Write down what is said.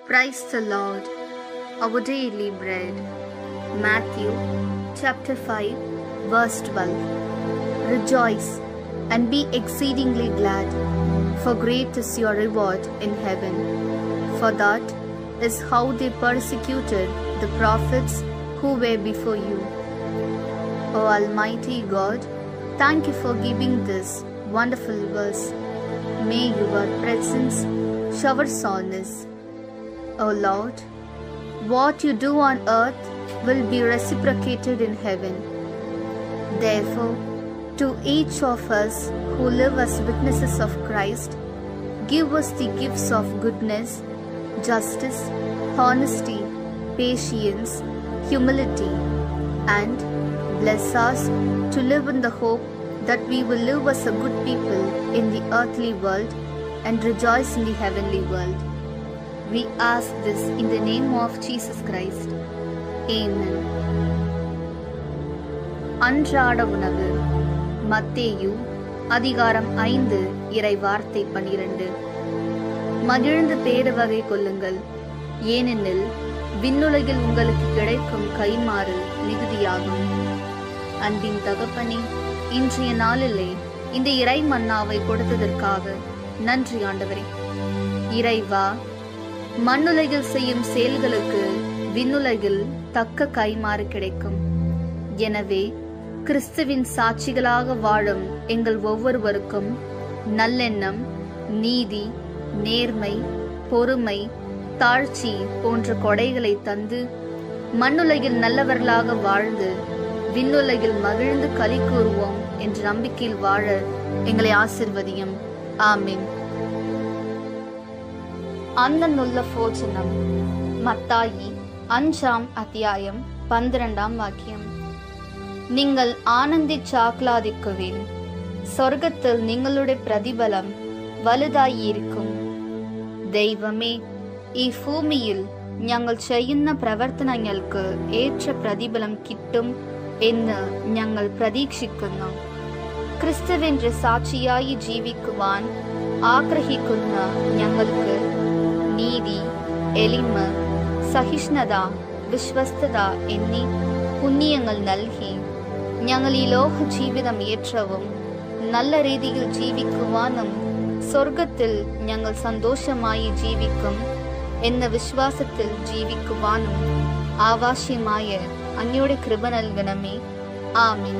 Praise the Lord. Our daily bread. Matthew chapter 5 verse 12. Rejoice and be exceedingly glad, for great is your reward in heaven. For that is how they persecuted the prophets who were before you. O Almighty God, thank you for giving this wonderful verse. May your presence shower solace. O Lord, what you do on earth will be reciprocated in heaven. Therefore, to each of us who live as witnesses of Christ, give us the gifts of goodness, justice, honesty, patience, humility, and bless us to live in the hope that we will live as a good people in the earthly world and rejoice in the heavenly world. We ask this in the name of Jesus Christ. Amen. அன்றாட உணவு. மத்தேயு அதிகாரம் 5 இறை வார்த்தை 12. மகிழ்ந்து பேருவகை கொள்ளுங்கள், ஏனெனில் விண்ணுலகில் உங்களுக்கு கிடைக்கும் கைமாறு மிகுதியாகும். அன்பின் தகப்பனே, இன்றைய நாளிலே இந்த இறை மன்னாவை கொடுத்ததற்காக நன்றி ஆண்டவரே. இறைவா, மண்ணுலகில் செய்யும் செயல்களுக்கு விண்ணுலகில் தக்க கைமாறு கிடைக்கும். எனவே கிறிஸ்துவின் சாட்சிகளாக வாழும் எங்கள் ஒவ்வொருவருக்கும் நல்லெண்ணம், நீதி, நேர்மை, பொறுமை, தாழ்ச்சி போன்ற கொடைகளை தந்து மண்ணுலகில் நல்லவர்களாக வாழ்ந்து விண்ணுலகில் மகிழ்ந்து களி கூறுவோம் என்ற நம்பிக்கையில் வாழ எங்களை ஆசிர்வதியும். ஆமீன். அந்தன்னுள்ள போஜனம். மத்தாயி 5ஆம் அத்தியாயம் 12ஆம் வாக்கியம். நீங்கள் ஆனந்திச்சாக்லாதிக்குவேன், சொர்க்கத்தில் നിങ്ങളുടെ പ്രതിഫലം വലുതായിരിക്കും. ദൈവമേ, ഈ ഭൂമിയിൽ ഞങ്ങൾ ചെയ്യുന്ന പ്രവർത്തനങ്ങൾക്ക് ഏറ്റ പ്രതിഫലം കിട്ടും എന്ന് ഞങ്ങൾ പ്രതീക്ഷിക്കുന്നു. ക്രിസ്തുവിന്റെ സാക്ഷിയായി ജീവിക്കുവാൻ ആഗ്രഹിക്കുന്ന ഞങ്ങൾക്ക് നീതി, എളിമ, സഹിഷ്ണുത, വിശ്വസ്തത എന്നീ പുണ്യങ്ങൾ നൽകി ഞങ്ങൾ ഈ ലോക ജീവിതം ഏറ്റവും നല്ല രീതിയിൽ ജീവിക്കുവാനും സ്വർഗത്തിൽ ഞങ്ങൾ സന്തോഷമായി ജീവിക്കും എന്ന വിശ്വാസത്തിൽ ജീവിക്കുവാനും ആവശ്യമായ അങ്ങയുടെ കൃപ നൽകണമേ. ആമീൻ.